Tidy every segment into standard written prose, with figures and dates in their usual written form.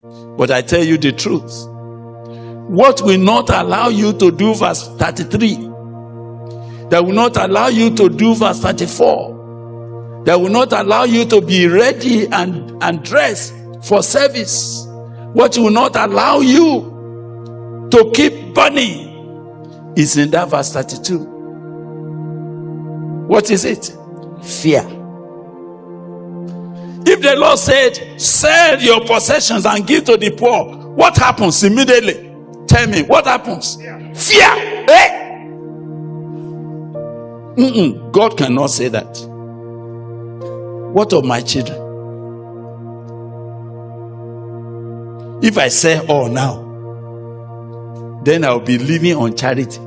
But I tell you the truth. What will not allow you to do verse 33? That will not allow you to do verse 34? That will not allow you to be ready and dressed for service? What will not allow you to keep burning is in that verse 32. What is it? Fear. If the Lord said, sell your possessions and give to the poor, what happens immediately? Tell me, what happens? Fear. Eh? God cannot say that. What of my children? If I say all now, then I'll be living on charity.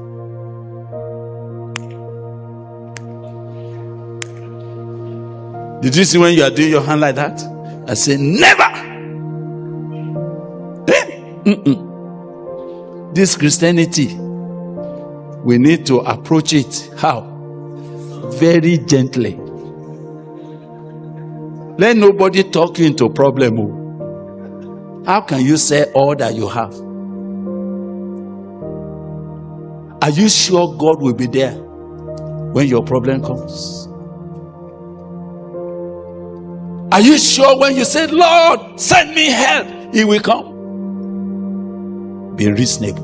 Did you see when you are doing your hand like that? I say, never. This Christianity, we need to approach it. How? Very gently. Let nobody talk you into a problem. How can you say all that you have? Are you sure God will be there when your problem comes? Are you sure when you say, Lord, send me help, He will come? Be reasonable.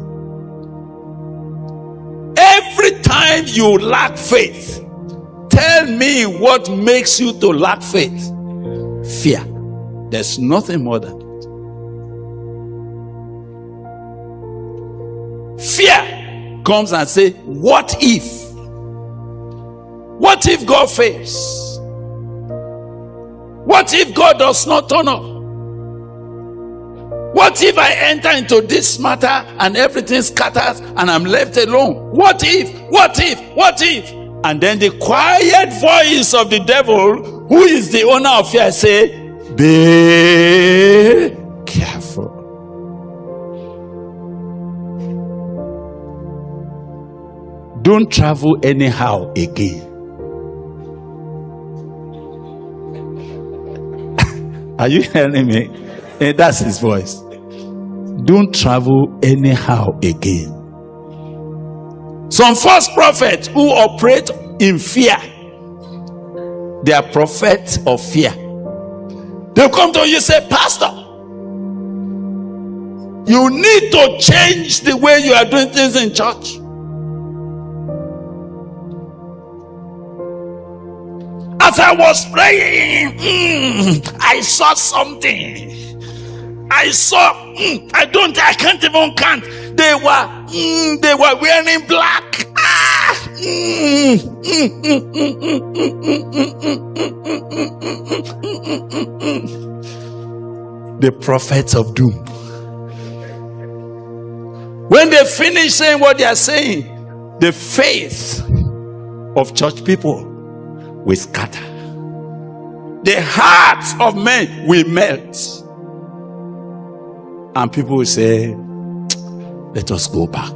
Every time you lack faith, tell me what makes you to lack faith. Fear. There's nothing more than that. Fear comes and say, what if? What if God fails? What if God does not turn up? What if I enter into this matter and everything scatters and I'm left alone? What if? What if? What if? And then the quiet voice of the devil, who is the owner of fear, say, be careful. Don't travel anyhow again. Are you hearing me? That's his voice. Don't travel anyhow again. Some false prophets who operate in fear, they are prophets of fear. They'll come to you and say, Pastor, you need to change the way you are doing things in church. As I was praying, I saw something. I can't even count. They were wearing black. The prophets of doom. When they finish saying what they are saying, the faith of church people will scatter. The hearts of men will melt. And people will say, let us go back.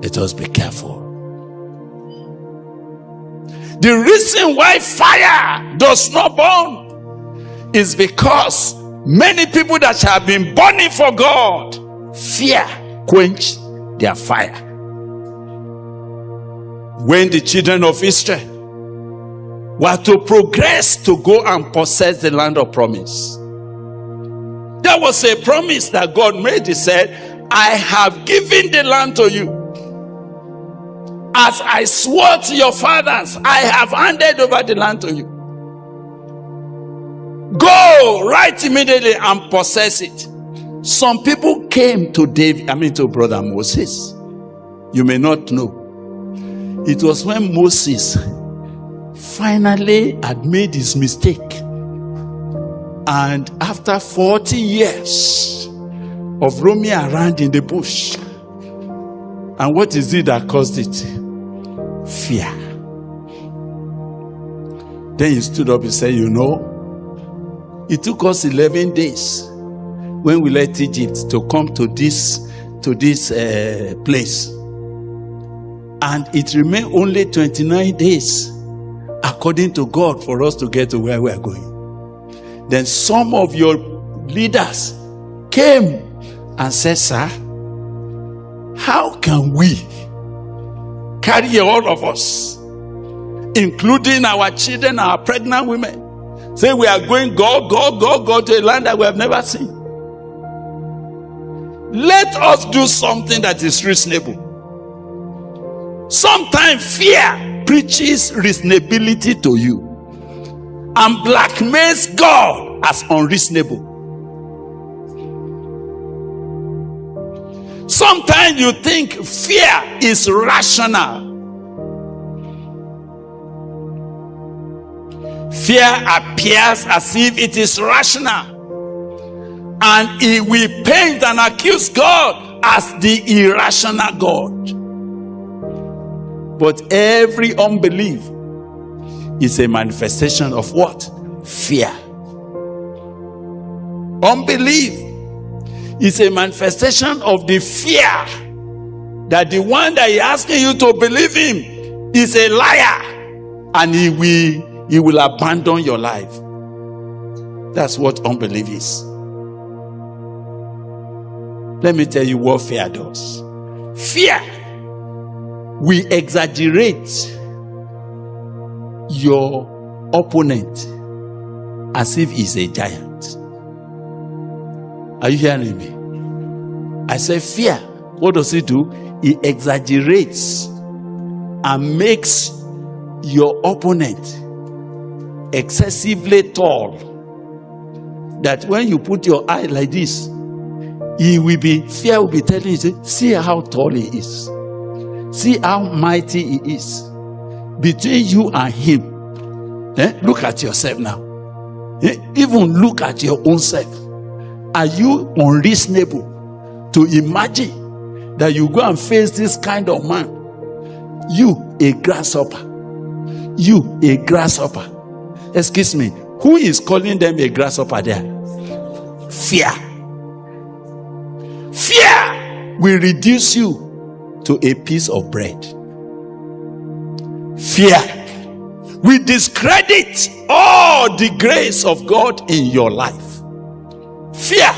Let us be careful. The reason why fire does not burn is because many people that have been burning for God, fear quenched their fire. When the children of Israel were to progress to go and possess the land of promise, there was a promise that God made. He said, I have given the land to you. As I swore to your fathers, I have handed over the land to you. Go right immediately and possess it. Some people came to to Brother Moses. You may not know. It was when Moses finally had made his mistake. And after 40 years of roaming around in the bush, and what is it that caused it? Fear. Then he stood up and said, it took us 11 days when we left Egypt to come to this place. And it remained only 29 days according to God for us to get to where we are going. Then some of your leaders came and said, sir, how can we carry all of us, including our children, our pregnant women, say we are going go to a land that we have never seen? Let us do something that is reasonable. Sometimes fear preaches reasonability to you and blackmails God as unreasonable. Sometimes you think fear is rational. Fear appears as if it is rational, and it will paint and accuse God as the irrational God. But every unbelief is a manifestation of what? Fear. Unbelief is a manifestation of the fear that the one that is asking you to believe him is a liar, and he will abandon your life. That's what unbelief is. Let me tell you what fear does. Fear will exaggerate your opponent as if he's a giant. Are you hearing me? I say fear. What does it do? It exaggerates and makes your opponent excessively tall, that when you put your eye like this, fear will be telling you, see how tall he is, see how mighty he is. Between you and him, look at yourself now. Even look at your own self. Are you unreasonable to imagine that you go and face this kind of man? You, a grasshopper. You, a grasshopper. Excuse me, who is calling them a grasshopper there? Fear. Fear will reduce you to a piece of bread. Fear will discredit all the grace of God in your life. Fear.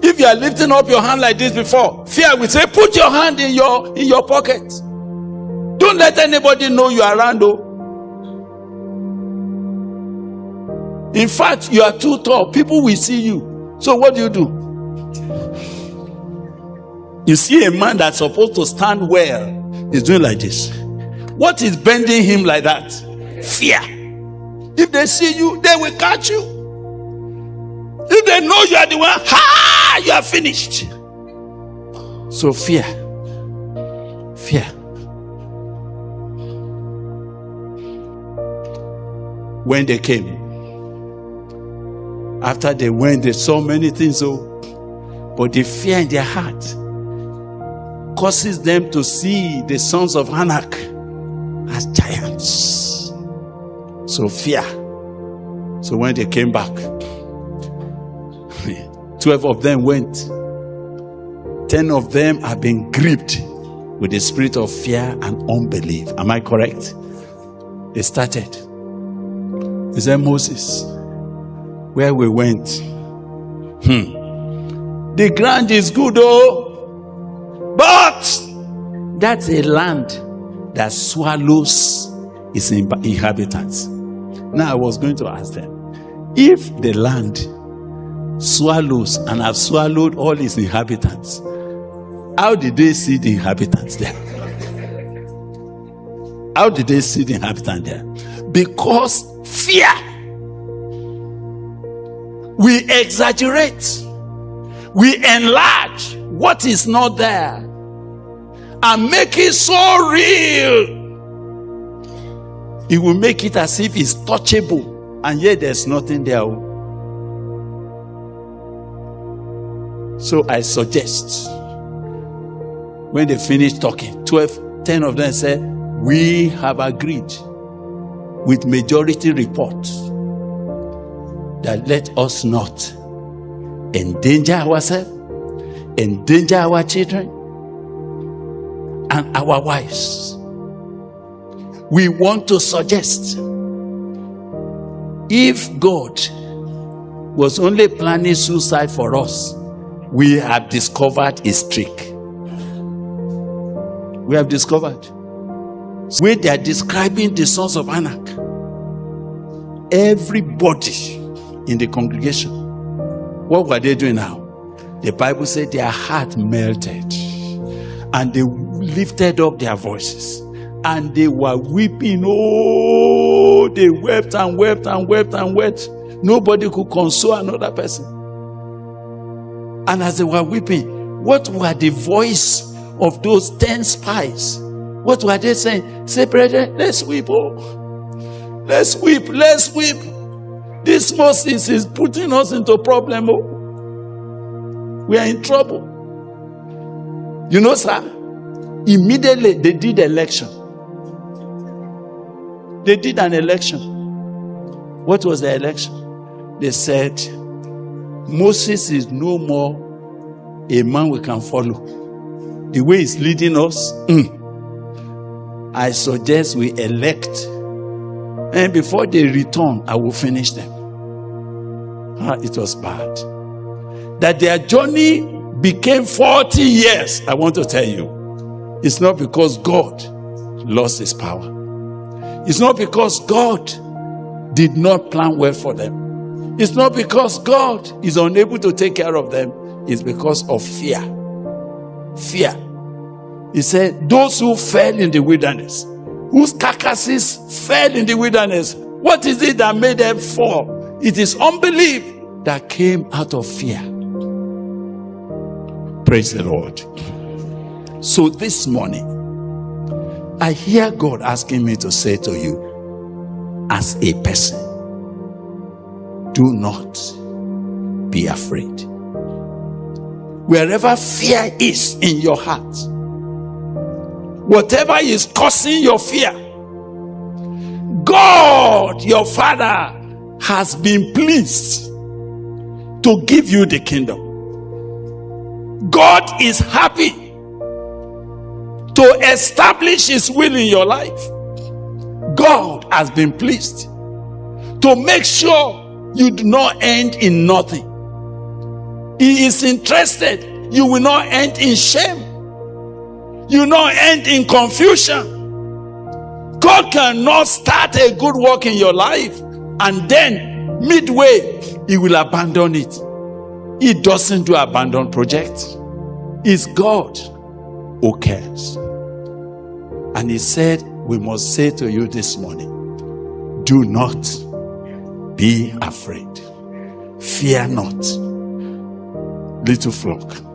If you are lifting up your hand like this before, fear will say, put your hand in your pocket. Don't let anybody know you are around. In fact, you are too tall. People will see you. So what do? You see a man that's supposed to stand well is doing like this. What is bending him like that? Fear. If they see you, they will catch you. If they know you are the one, you are finished. So fear. Fear. When they came, after they went, they saw many things, but the fear in their heart causes them to see the sons of Anak as giants. So fear. So when they came back, 12 of them went. 10 of them have been gripped with the spirit of fear and unbelief. Am I correct? They started. They said, Moses, where we went, the ground is good, but that's a land that swallows its inhabitants. Now I was going to ask them, if the land swallows and have swallowed all its inhabitants, how did they see the inhabitants there? How did they see the inhabitants there? Because fear. We exaggerate. We enlarge what is not there and make it so real. It will make it as if it's touchable, and yet there's nothing there. So I suggest, when they finish talking, 10 of them said, we have agreed with majority report that let us not endanger ourselves, endanger our children, and our wives. We want to suggest, if God was only planning suicide for us, we have discovered his trick. We have discovered. When they are describing the sons of Anak, everybody in the congregation, what were they doing now? The Bible said their heart melted and they lifted up their voices and they were weeping. Oh, they wept and wept and wept and wept. Nobody could console another person. And as they were weeping, what were the voice of those 10 spies? What were they saying? Say, brethren, let's weep. Oh, let's weep. Let's weep. This Moses is putting us into problem. Oh, we are in trouble. You know, sir, immediately they did election. They did an election. What was the election? They said, Moses is no more a man we can follow. The way he's leading us, I suggest we elect. And before they return, I will finish them. It was bad. That their journey became 40 years, I want to tell you, it's not because God lost his power. It's not because God did not plan well for them. It's not because God is unable to take care of them. It's because of fear. Fear. He said, those who fell in the wilderness, whose carcasses fell in the wilderness, what is it that made them fall? It is unbelief that came out of fear. Praise the Lord. So this morning, I hear God asking me to say to you, as a person, do not be afraid. Wherever fear is in your heart, whatever is causing your fear, God, your Father, has been pleased to give you the kingdom. God is happy to establish his will in your life. God has been pleased to make sure you do not end in nothing. He is interested you will not end in shame. You will not end in confusion. God cannot start a good work in your life and then midway he will abandon it. He doesn't do abandon projects. It's God who cares. And he said, we must say to you this morning, do not be afraid. Fear not, little flock.